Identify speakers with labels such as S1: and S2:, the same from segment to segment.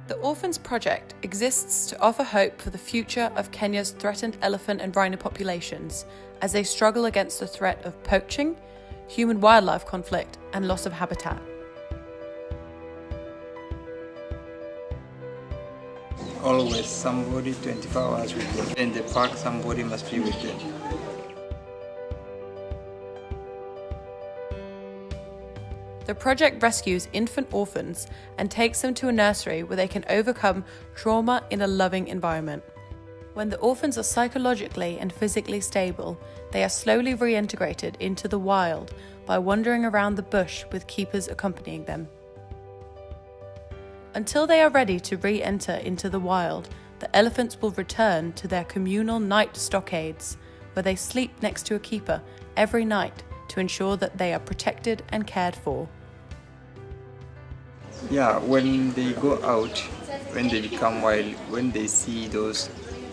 S1: The Orphans Project exists to offer hope for the future of Kenya's threatened elephant and rhino populations as they struggle against the threat of poaching, human-wildlife conflict, and loss of habitat.
S2: Always somebody 24 hours with them. In the park, somebody must be with them.
S1: The project rescues infant orphans and takes them to a nursery where they can overcome trauma in a loving environment. When the orphans are psychologically and physically stable, they are slowly reintegrated into the wild by wandering around the bush with keepers accompanying them. Until they are ready to re-enter into the wild, the elephants will return to their communal night stockades, where they sleep next to a keeper every night to ensure that they are protected and cared for.
S2: Yeah, when they go out, when they become wild, when they see those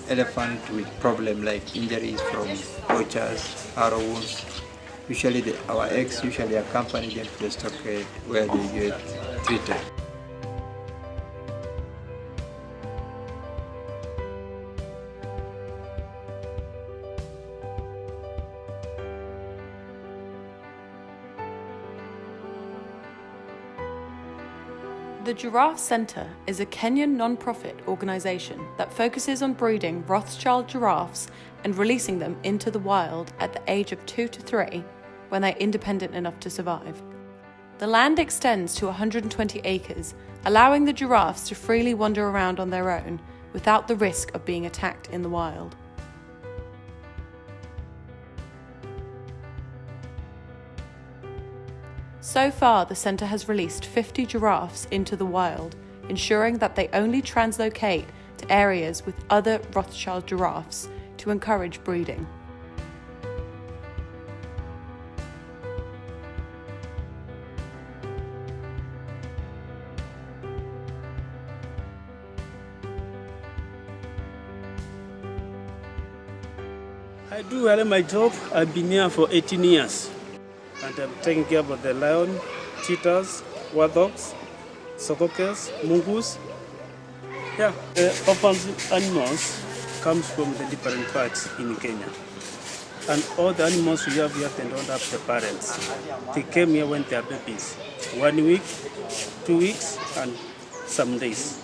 S2: elephants with problems like injuries from poachers, arrow wounds, usually our eggs usually accompany them to the stockade where they get treated.
S1: The Giraffe Centre is a Kenyan non-profit organisation that focuses on breeding Rothschild giraffes and releasing them into the wild at the age of 2 to 3 when they're independent enough to survive. The land extends to 120 acres, allowing the giraffes to freely wander around on their own without the risk of being attacked in the wild. So far, the centre has released 50 giraffes into the wild, ensuring that they only translocate to areas with other Rothschild giraffes to encourage breeding.
S3: I do well in my job. I've been here for 18 years. And I'm taking care of the lion, cheetahs, warthogs, sokokes, mungus. Yeah, the orphan animals comes from the different parts in Kenya. And all the animals we have here, they don't have the parents. They came here when they are babies. 1 week, 2 weeks, and some days.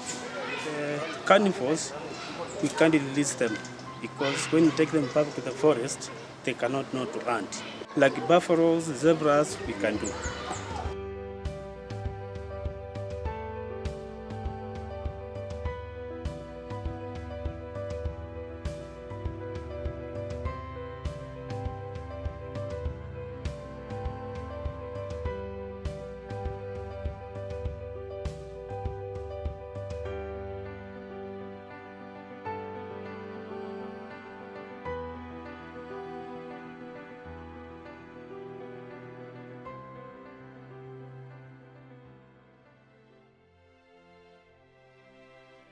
S3: The carnivores, we can't release them because when you take them back to the forest, they cannot know to hunt. Like buffaloes, zebras, we can do.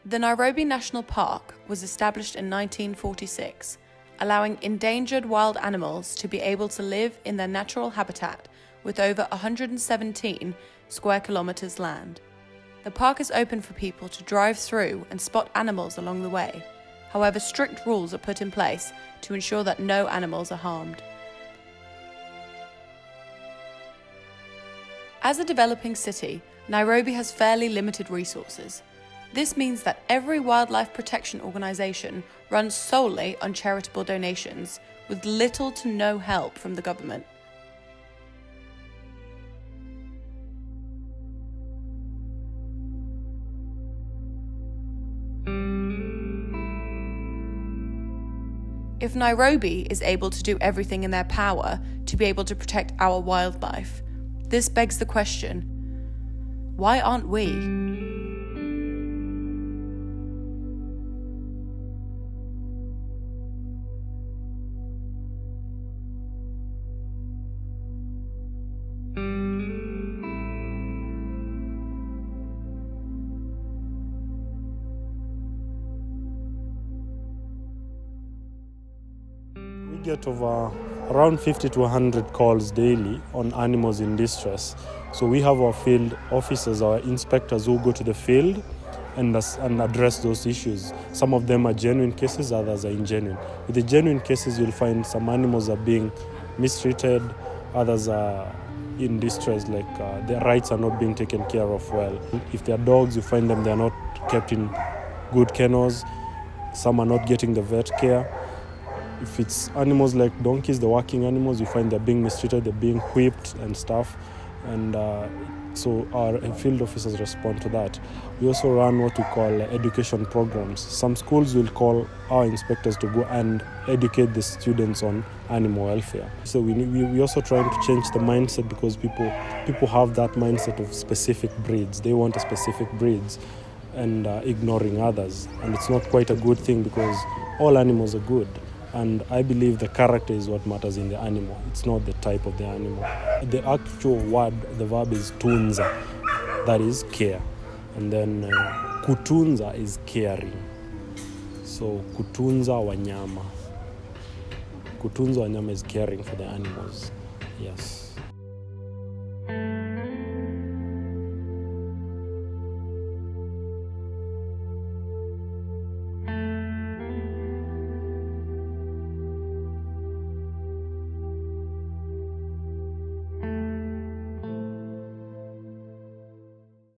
S1: The Nairobi National Park was established in 1946, allowing endangered wild animals to be able to live in their natural habitat with over 117 square kilometres land. The park is open for people to drive through and spot animals along the way. However, strict rules are put in place to ensure that no animals are harmed. As a developing city, Nairobi has fairly limited resources. This means that every wildlife protection organisation runs solely on charitable donations, with little to no help from the government. If Nairobi is able to do everything in their power to be able to protect our wildlife, this begs the question, why aren't we?
S3: We get over around 50 to 100 calls daily on animals in distress. So we have our field officers, our inspectors who go to the field and address those issues. Some of them are genuine cases, others are ingenuine. With the genuine cases, you'll find some animals are being mistreated, others are in distress, like their rights are not being taken care of well. If they're dogs, you find them, they're not kept in good kennels. Some are not getting the vet care. If it's animals like donkeys, the working animals, you find they're being mistreated, they're being whipped and stuff. And so our field officers respond to that. We also run what we call education programs. Some schools will call our inspectors to go and educate the students on animal welfare. So we also trying to change the mindset, because people have that mindset of specific breeds. They want a specific breeds and ignoring others. And it's not quite a good thing, because all animals are good. And I believe the character is what matters in the animal. It's not the type of the animal. The actual word, the verb is tunza, that is care. And then kutunza is caring. So kutunza wanyama. Kutunza wanyama is caring for the animals. Yes.